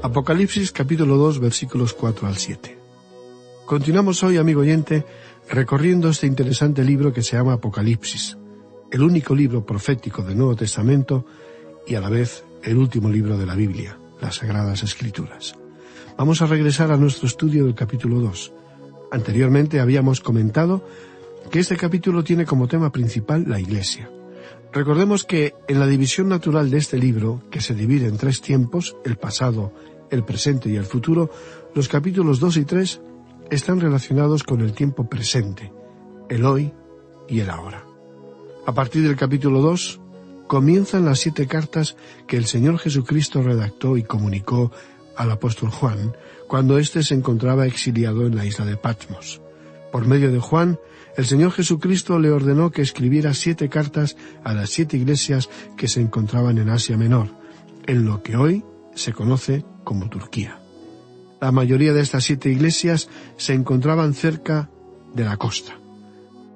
Apocalipsis capítulo 2 versículos 4 al 7. Continuamos hoy, amigo oyente, recorriendo este interesante libro que se llama Apocalipsis, el único libro profético del Nuevo Testamento y a la vez el último libro de la Biblia, las Sagradas Escrituras. Vamos a regresar a nuestro estudio del capítulo 2. Anteriormente habíamos comentado que este capítulo tiene como tema principal la Iglesia. Recordemos que en la división natural de este libro, que se divide en 3 tiempos, el pasado, el presente y el futuro, los capítulos 2 y 3 están relacionados con el tiempo presente, el hoy y el ahora. A partir del capítulo 2 comienzan las 7 cartas que el Señor Jesucristo redactó y comunicó al apóstol Juan cuando éste se encontraba exiliado en la isla de Patmos. Por medio de Juan, el Señor Jesucristo le ordenó que escribiera 7 cartas a las 7 iglesias que se encontraban en Asia Menor, en lo que hoy se conoce como Turquía. La mayoría de estas 7 iglesias se encontraban cerca de la costa.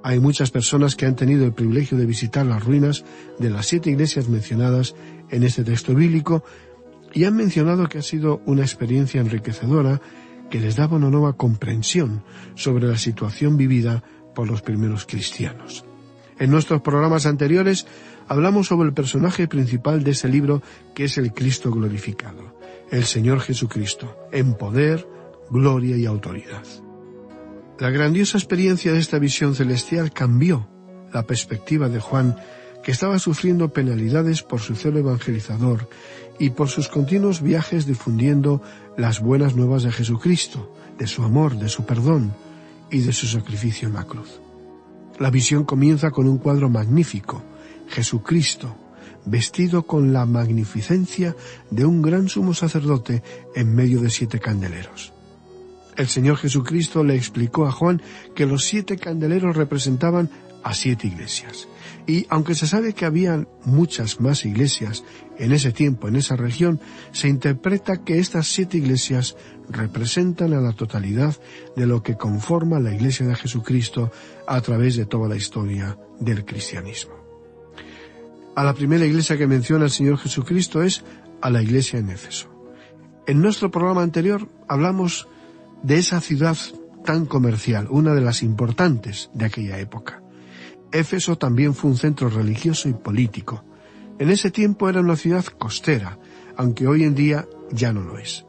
Hay muchas personas que han tenido el privilegio de visitar las ruinas de las 7 iglesias mencionadas en este texto bíblico y han mencionado que ha sido una experiencia enriquecedora que les daba una nueva comprensión sobre la situación vivida por los primeros cristianos. En nuestros programas anteriores hablamos sobre el personaje principal de ese libro, que es el Cristo glorificado, el Señor Jesucristo, en poder, gloria y autoridad. La grandiosa experiencia de esta visión celestial cambió la perspectiva de Juan, que estaba sufriendo penalidades por su celo evangelizador y por sus continuos viajes difundiendo las buenas nuevas de Jesucristo, de su amor, de su perdón y de su sacrificio en la cruz. La visión comienza con un cuadro magnífico, Jesucristo, vestido con la magnificencia de un gran sumo sacerdote en medio de 7 candeleros. El Señor Jesucristo le explicó a Juan que los 7 candeleros representaban a 7 iglesias. Y aunque se sabe que había muchas más iglesias en ese tiempo, en esa región, se interpreta que estas 7 iglesias representan a la totalidad de lo que conforma la Iglesia de Jesucristo a través de toda la historia del cristianismo. A la primera iglesia que menciona el Señor Jesucristo es a la iglesia en Éfeso. En nuestro programa anterior hablamos de esa ciudad tan comercial, una de las importantes de aquella época. Éfeso también fue un centro religioso y político. En ese tiempo era una ciudad costera, aunque hoy en día ya no lo es.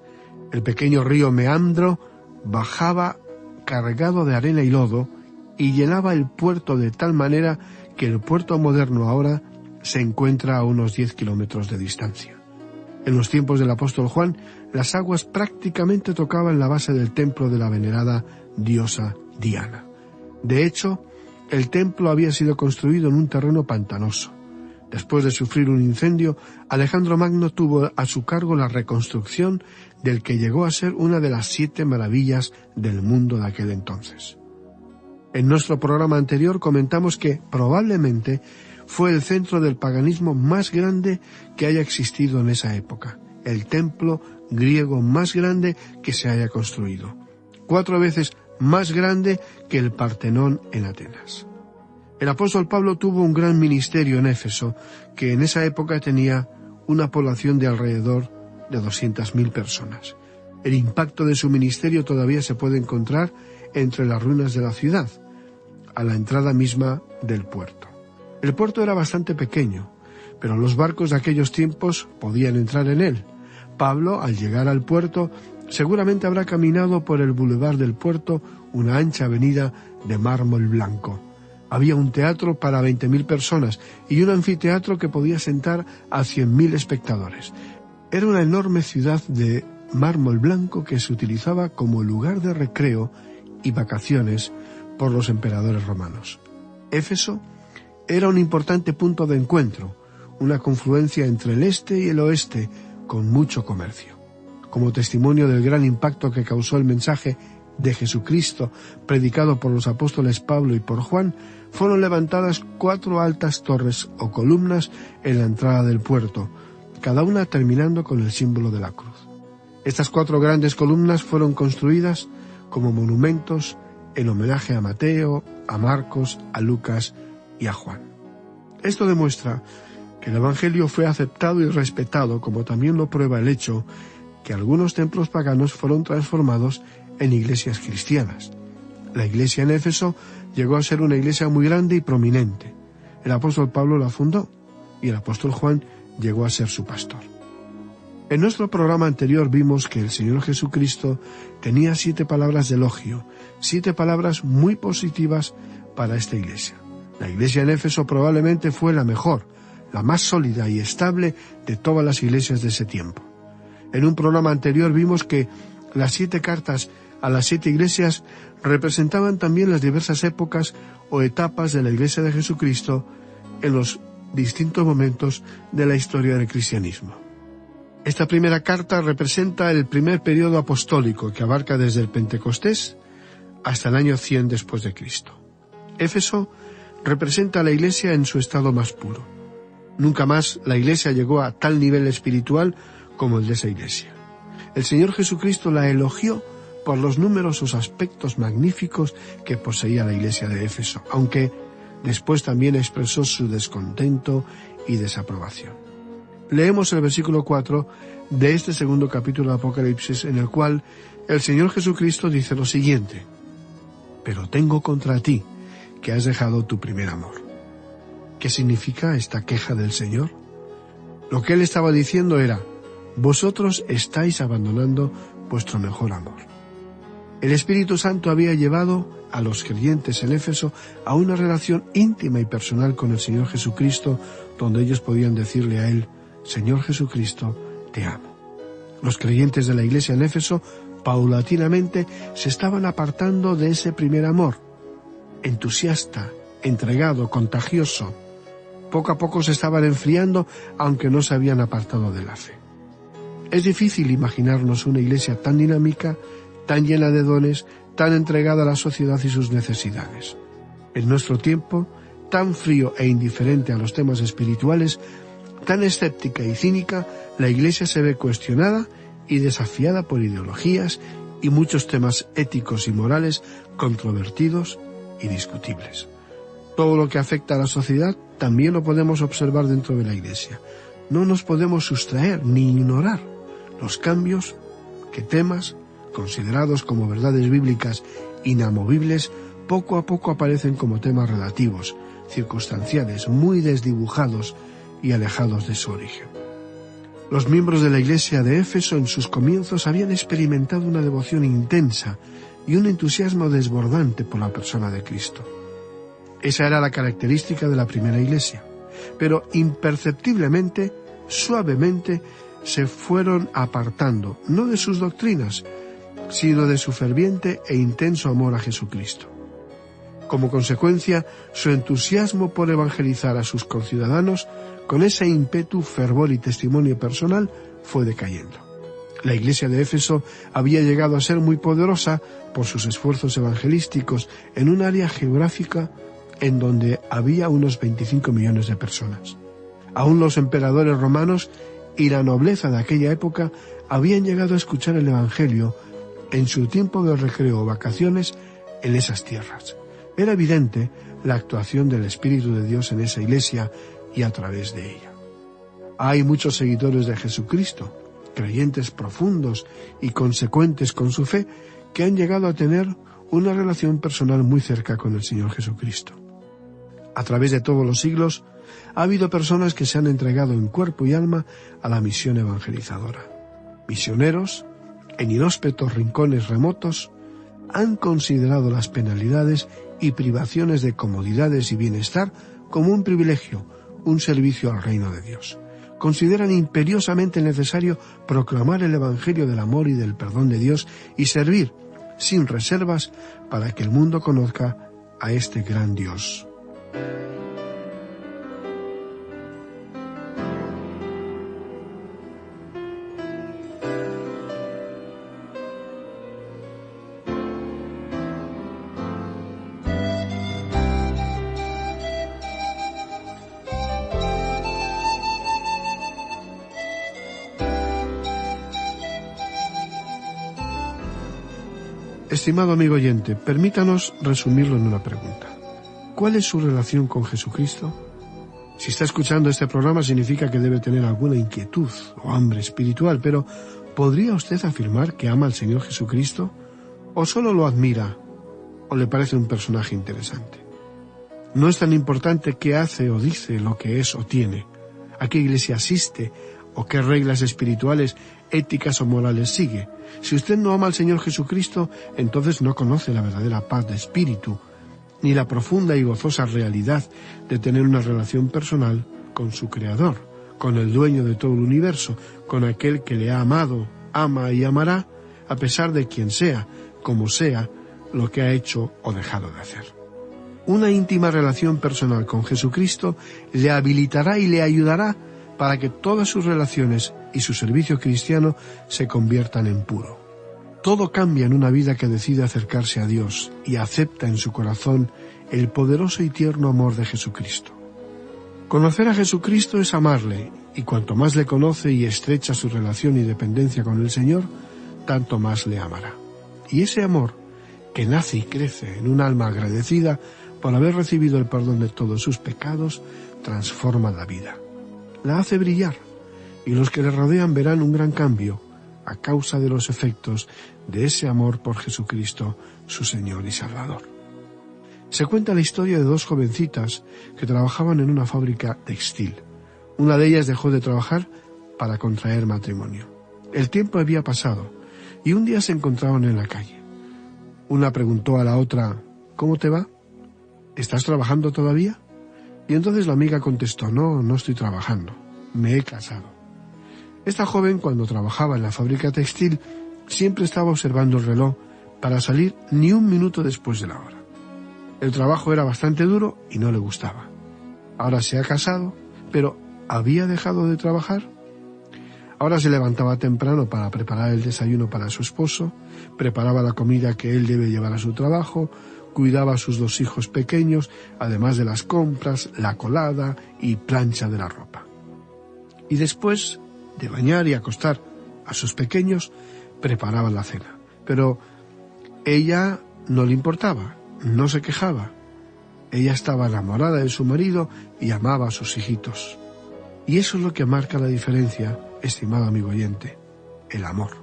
El pequeño río Meandro bajaba cargado de arena y lodo y llenaba el puerto de tal manera que el puerto moderno ahora se encuentra a unos 10 kilómetros de distancia. En los tiempos del apóstol Juan, las aguas prácticamente tocaban la base del templo de la venerada diosa Diana. De hecho, el templo había sido construido en un terreno pantanoso. Después de sufrir un incendio, Alejandro Magno tuvo a su cargo la reconstrucción del que llegó a ser una de las 7 maravillas del mundo de aquel entonces. En nuestro programa anterior comentamos que probablemente fue el centro del paganismo más grande que haya existido en esa época, el templo griego más grande que se haya construido, 4 veces más grande que el Partenón en Atenas. El apóstol Pablo tuvo un gran ministerio en Éfeso, que en esa época tenía una población de alrededor de 200.000 personas. El impacto de su ministerio todavía se puede encontrar entre las ruinas de la ciudad, a la entrada misma del puerto. El puerto era bastante pequeño, pero los barcos de aquellos tiempos podían entrar en él. Pablo, al llegar al puerto, seguramente habrá caminado por el bulevar del puerto, una ancha avenida de mármol blanco. Había un teatro para 20.000 personas y un anfiteatro que podía sentar a 100.000 espectadores. Era una enorme ciudad de mármol blanco que se utilizaba como lugar de recreo y vacaciones por los emperadores romanos. Éfeso era un importante punto de encuentro, una confluencia entre el este y el oeste con mucho comercio. Como testimonio del gran impacto que causó el mensaje de Jesucristo predicado por los apóstoles Pablo y por Juan, fueron levantadas 4 altas torres o columnas en la entrada del puerto, cada una terminando con el símbolo de la cruz. Estas 4 grandes columnas fueron construidas como monumentos en homenaje a Mateo, a Marcos, a Lucas y a Juan. Esto demuestra que el Evangelio fue aceptado y respetado, como también lo prueba el hecho que algunos templos paganos fueron transformados en iglesias cristianas. La iglesia en Éfeso llegó a ser una iglesia muy grande y prominente. El apóstol Pablo la fundó y el apóstol Juan llegó a ser su pastor. En nuestro programa anterior vimos que el Señor Jesucristo tenía 7 palabras de elogio, 7 palabras muy positivas para esta iglesia. La iglesia en Éfeso probablemente fue la mejor, la más sólida y estable de todas las iglesias de ese tiempo. En un programa anterior vimos que las 7 cartas a las 7 iglesias representaban también las diversas épocas o etapas de la iglesia de Jesucristo en los distintos momentos de la historia del cristianismo. Esta primera carta representa el primer periodo apostólico que abarca desde el Pentecostés hasta el año 100 después de Cristo. Éfeso representa a la iglesia en su estado más puro. Nunca más la iglesia llegó a tal nivel espiritual como el de esa iglesia. El Señor Jesucristo la elogió por los numerosos aspectos magníficos que poseía la iglesia de Éfeso, aunque después también expresó su descontento y desaprobación. Leemos el versículo 4 de este segundo capítulo de Apocalipsis, en el cual el Señor Jesucristo dice lo siguiente: «Pero tengo contra ti que has dejado tu primer amor». ¿Qué significa esta queja del Señor? Lo que Él estaba diciendo era: vosotros estáis abandonando vuestro mejor amor. El Espíritu Santo había llevado a los creyentes en Éfeso a una relación íntima y personal con el Señor Jesucristo, donde ellos podían decirle a Él: Señor Jesucristo, te amo. Los creyentes de la iglesia en Éfeso paulatinamente se estaban apartando de ese primer amor, entusiasta, entregado, contagioso. Poco a poco se estaban enfriando, aunque no se habían apartado de la fe. Es difícil imaginarnos una iglesia tan dinámica, tan llena de dones, tan entregada a la sociedad y sus necesidades. En nuestro tiempo, tan frío e indiferente a los temas espirituales, tan escéptica y cínica, la iglesia se ve cuestionada y desafiada por ideologías y muchos temas éticos y morales controvertidos y discutibles. Todo lo que afecta a la sociedad también lo podemos observar dentro de la iglesia. No nos podemos sustraer ni ignorar los cambios que temas considerados como verdades bíblicas inamovibles poco a poco aparecen como temas relativos, circunstanciales, muy desdibujados y alejados de su origen. Los miembros de la iglesia de Éfeso en sus comienzos habían experimentado una devoción intensa y un entusiasmo desbordante por la persona de Cristo. Esa era la característica de la primera iglesia, pero imperceptiblemente, suavemente, se fueron apartando, no de sus doctrinas, sino de su ferviente e intenso amor a Jesucristo. Como consecuencia, su entusiasmo por evangelizar a sus conciudadanos, con ese ímpetu, fervor y testimonio personal, fue decayendo. La iglesia de Éfeso había llegado a ser muy poderosa por sus esfuerzos evangelísticos en un área geográfica en donde había unos 25 millones de personas. Aún los emperadores romanos y la nobleza de aquella época habían llegado a escuchar el Evangelio en su tiempo de recreo o vacaciones en esas tierras. Era evidente la actuación del Espíritu de Dios en esa iglesia y a través de ella. Hay muchos seguidores de Jesucristo, creyentes profundos y consecuentes con su fe, que han llegado a tener una relación personal muy cerca con el Señor Jesucristo. A través de todos los siglos, ha habido personas que se han entregado en cuerpo y alma a la misión evangelizadora. Misioneros, en inhóspitos rincones remotos, han considerado las penalidades y privaciones de comodidades y bienestar como un privilegio, un servicio al reino de Dios. Consideran imperiosamente necesario proclamar el Evangelio del amor y del perdón de Dios y servir sin reservas para que el mundo conozca a este gran Dios. Estimado amigo oyente, permítanos resumirlo en una pregunta. ¿Cuál es su relación con Jesucristo? Si está escuchando este programa significa que debe tener alguna inquietud o hambre espiritual, pero ¿podría usted afirmar que ama al Señor Jesucristo? ¿O solo lo admira? ¿O le parece un personaje interesante? No es tan importante qué hace o dice, lo que es o tiene, a qué iglesia asiste o qué reglas espirituales, éticas o morales sigue. Si usted no ama al Señor Jesucristo, entonces no conoce la verdadera paz de espíritu, ni la profunda y gozosa realidad de tener una relación personal con su Creador, con el dueño de todo el universo, con aquel que le ha amado, ama y amará, a pesar de quien sea, como sea, lo que ha hecho o dejado de hacer. Una íntima relación personal con Jesucristo le habilitará y le ayudará para que todas sus relaciones y su servicio cristiano se conviertan en puro. Todo cambia en una vida que decide acercarse a Dios y acepta en su corazón el poderoso y tierno amor de Jesucristo. Conocer a Jesucristo es amarle, y cuanto más le conoce y estrecha su relación y dependencia con el Señor, tanto más le amará. Y ese amor, que nace y crece en un alma agradecida por haber recibido el perdón de todos sus pecados, transforma la vida. La hace brillar, y los que le rodean verán un gran cambio a causa de los efectos de ese amor por Jesucristo, su Señor y Salvador. Se cuenta la historia de dos jovencitas que trabajaban en una fábrica textil. Una de ellas dejó de trabajar para contraer matrimonio. El tiempo había pasado, y un día se encontraban en la calle. Una preguntó a la otra: ¿cómo te va? ¿Estás trabajando todavía? Y entonces la amiga contestó: no estoy trabajando, me he casado. Esta joven, cuando trabajaba en la fábrica textil, siempre estaba observando el reloj para salir ni un minuto después de la hora. El trabajo era bastante duro y no le gustaba. Ahora se ha casado, pero ¿había dejado de trabajar? Ahora se levantaba temprano para preparar el desayuno para su esposo, preparaba la comida que él debe llevar a su trabajo, cuidaba a sus dos hijos pequeños, además de las compras, la colada y plancha de la ropa. Y después de bañar y acostar a sus pequeños, preparaba la cena. Pero ella no le importaba, no se quejaba. Ella estaba enamorada de su marido y amaba a sus hijitos. Y eso es lo que marca la diferencia, estimado amigo oyente, el amor.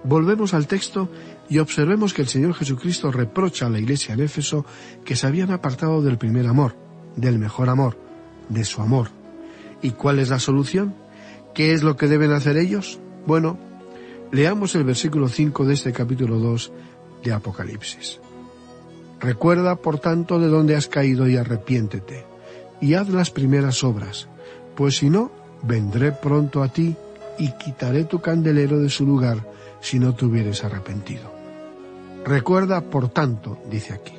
Volvemos al texto y observemos que el Señor Jesucristo reprocha a la iglesia en Éfeso que se habían apartado del primer amor, del mejor amor, de su amor. ¿Y cuál es la solución? ¿Qué es lo que deben hacer ellos? Bueno, leamos el versículo 5 de este capítulo 2 de Apocalipsis. Recuerda, por tanto, de dónde has caído y arrepiéntete, y haz las primeras obras, pues si no, vendré pronto a ti y quitaré tu candelero de su lugar si no te hubieres arrepentido. Recuerda, por tanto, dice aquí.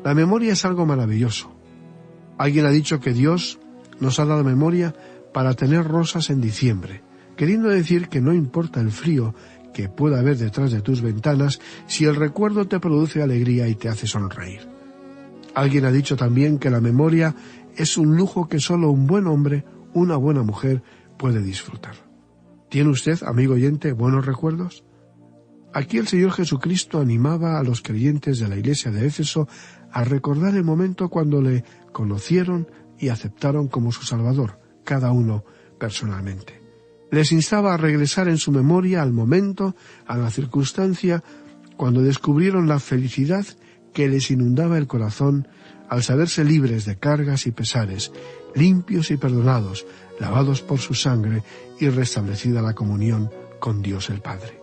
La memoria es algo maravilloso. Alguien ha dicho que Dios nos ha dado memoria para tener rosas en diciembre, queriendo decir que no importa el frío que pueda haber detrás de tus ventanas si el recuerdo te produce alegría y te hace sonreír. Alguien ha dicho también que la memoria es un lujo que solo un buen hombre, una buena mujer, puede disfrutar. ¿Tiene usted, amigo oyente, buenos recuerdos? Aquí el Señor Jesucristo animaba a los creyentes de la iglesia de Éfeso a recordar el momento cuando le conocieron y aceptaron como su Salvador, cada uno personalmente. Les instaba a regresar en su memoria al momento, a la circunstancia, cuando descubrieron la felicidad que les inundaba el corazón al saberse libres de cargas y pesares, limpios y perdonados, lavados por su sangre y restablecida la comunión con Dios el Padre.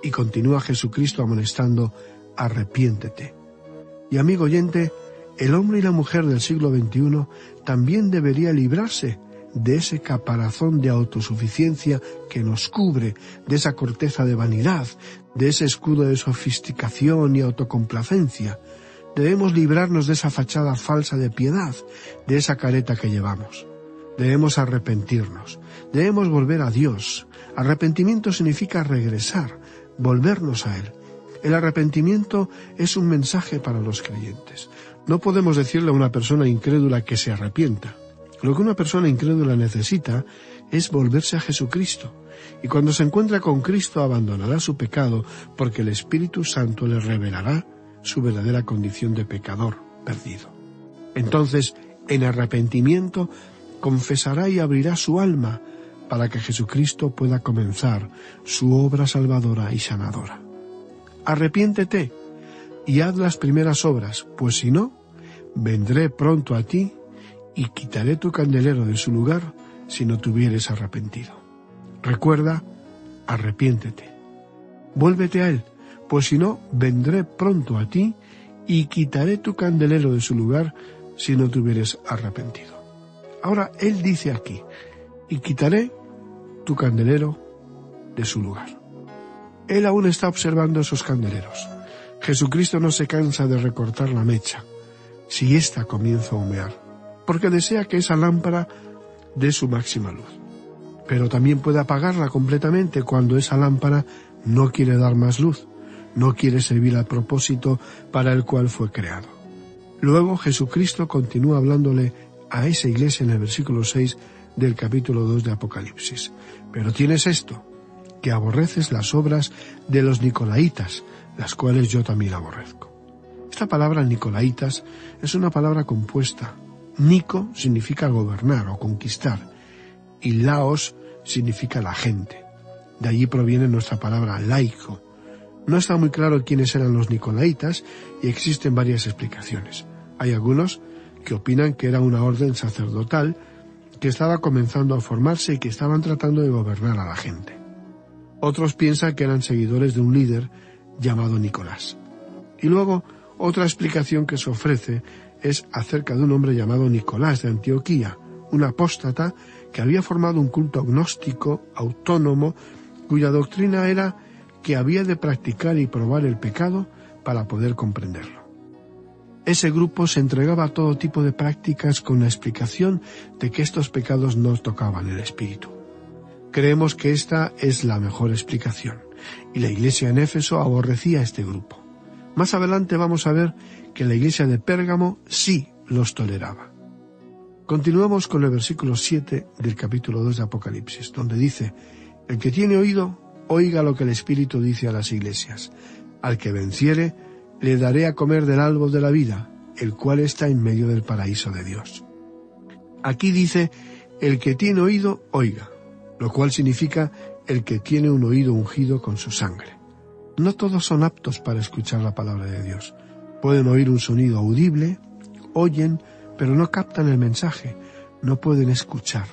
Y continúa Jesucristo amonestando: arrepiéntete. Y amigo oyente, el hombre y la mujer del siglo XXI también debería librarse de ese caparazón de autosuficiencia que nos cubre, de esa corteza de vanidad, de ese escudo de sofisticación y autocomplacencia. Debemos librarnos de esa fachada falsa de piedad, de esa careta que llevamos. Debemos arrepentirnos, debemos volver a Dios. Arrepentimiento significa regresar, volvernos a Él. El arrepentimiento es un mensaje para los creyentes. No podemos decirle a una persona incrédula que se arrepienta. Lo que una persona incrédula necesita es volverse a Jesucristo, y cuando se encuentra con Cristo abandonará su pecado, porque el Espíritu Santo le revelará su verdadera condición de pecador perdido. Entonces, en arrepentimiento, confesará y abrirá su alma para que Jesucristo pueda comenzar su obra salvadora y sanadora. Arrepiéntete y haz las primeras obras, pues si no, vendré pronto a ti y quitaré tu candelero de su lugar si no te hubieres arrepentido. Recuerda, arrepiéntete. Vuélvete a Él, pues si no, vendré pronto a ti y quitaré tu candelero de su lugar si no te hubieres arrepentido. Ahora Él dice aquí, y quitaré tu candelero de su lugar. Él aún está observando esos candeleros. Jesucristo no se cansa de recortar la mecha si ésta comienza a humear, porque desea que esa lámpara dé su máxima luz. Pero también puede apagarla completamente cuando esa lámpara no quiere dar más luz, no quiere servir al propósito para el cual fue creado. Luego Jesucristo continúa hablándole a esa iglesia en el versículo 6 del capítulo 2 de Apocalipsis. Pero tienes esto, que aborreces las obras de los nicolaitas, las cuales yo también aborrezco. Esta palabra nicolaitas es una palabra compuesta. Nico significa gobernar o conquistar, y laos significa la gente. De allí proviene nuestra palabra laico. No está muy claro quiénes eran los nicolaitas y existen varias explicaciones. Hay algunos que opinan que era una orden sacerdotal que estaba comenzando a formarse y que estaban tratando de gobernar a la gente. Otros piensan que eran seguidores de un líder llamado Nicolás. Y luego, otra explicación que se ofrece es acerca de un hombre llamado Nicolás de Antioquía, un apóstata que había formado un culto gnóstico autónomo cuya doctrina era que había de practicar y probar el pecado para poder comprenderlo. Ese grupo se entregaba a todo tipo de prácticas con la explicación de que estos pecados no tocaban el espíritu. Creemos que esta es la mejor explicación, y la iglesia en Éfeso aborrecía a este grupo. Más adelante vamos a ver que la iglesia de Pérgamo sí los toleraba. Continuamos con el versículo 7 del capítulo 2 de Apocalipsis, donde dice: el que tiene oído, oiga lo que el Espíritu dice a las iglesias. Al que venciere, le daré a comer del árbol de la vida, el cual está en medio del paraíso de Dios. Aquí dice, el que tiene oído, oiga, lo cual significa el que tiene un oído ungido con su sangre. No todos son aptos para escuchar la palabra de Dios. Pueden oír un sonido audible, oyen, pero no captan el mensaje, no pueden escuchar.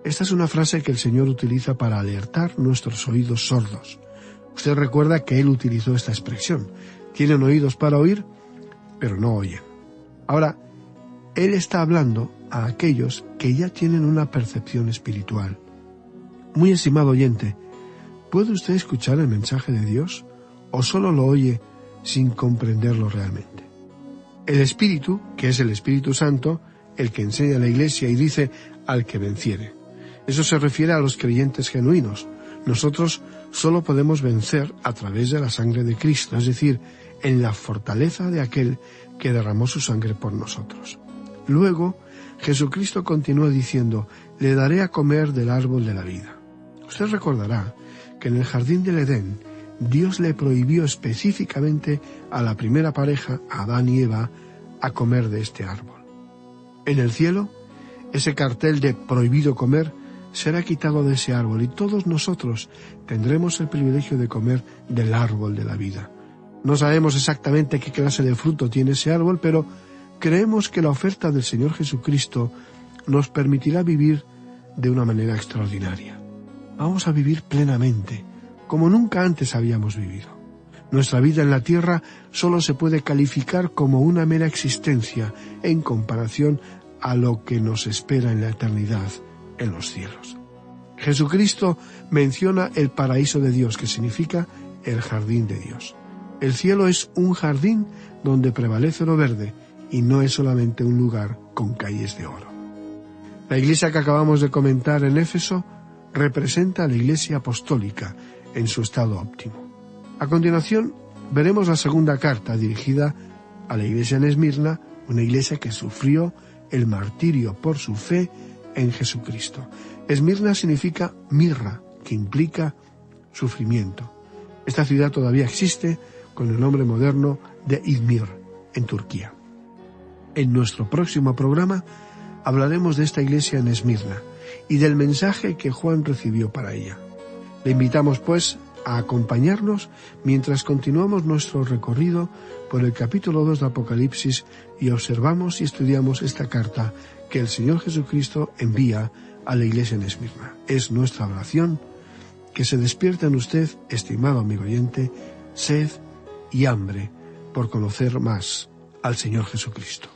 Esta es una frase que el Señor utiliza para alertar nuestros oídos sordos. Usted recuerda que Él utilizó esta expresión. Tienen oídos para oír, pero no oyen. Ahora, Él está hablando a aquellos que ya tienen una percepción espiritual. Muy estimado oyente, ¿puede usted escuchar el mensaje de Dios o solo lo oye sin comprenderlo realmente? El Espíritu, que es el Espíritu Santo, el que enseña a la Iglesia y dice al que venciere. Eso se refiere a los creyentes genuinos. Nosotros solo podemos vencer a través de la sangre de Cristo, es decir, en la fortaleza de aquel que derramó su sangre por nosotros. Luego, Jesucristo continúa diciendo, le daré a comer del árbol de la vida. Usted recordará que en el jardín del Edén, Dios le prohibió específicamente a la primera pareja, Adán y Eva, a comer de este árbol. En el cielo, ese cartel de prohibido comer será quitado de ese árbol y todos nosotros tendremos el privilegio de comer del árbol de la vida. No sabemos exactamente qué clase de fruto tiene ese árbol, pero creemos que la oferta del Señor Jesucristo nos permitirá vivir de una manera extraordinaria. Vamos a vivir plenamente, como nunca antes habíamos vivido. Nuestra vida en la tierra solo se puede calificar como una mera existencia en comparación a lo que nos espera en la eternidad en los cielos. Jesucristo menciona el paraíso de Dios, que significa el jardín de Dios. El cielo es un jardín donde prevalece lo verde y no es solamente un lugar con calles de oro. La iglesia que acabamos de comentar en Éfeso representa a la iglesia apostólica en su estado óptimo. A continuación, veremos la segunda carta dirigida a la iglesia en Esmirna, una iglesia que sufrió el martirio por su fe en Jesucristo. Esmirna significa mirra, que implica sufrimiento. Esta ciudad todavía existe con el nombre moderno de İzmir, en Turquía. En nuestro próximo programa hablaremos de esta iglesia en Esmirna y del mensaje que Juan recibió para ella. Le invitamos, pues, a acompañarnos mientras continuamos nuestro recorrido por el capítulo 2 de Apocalipsis y observamos y estudiamos esta carta que el Señor Jesucristo envía a la iglesia en Esmirna. Es nuestra oración que se despierte en usted, estimado amigo oyente, sed y hambre por conocer más al Señor Jesucristo.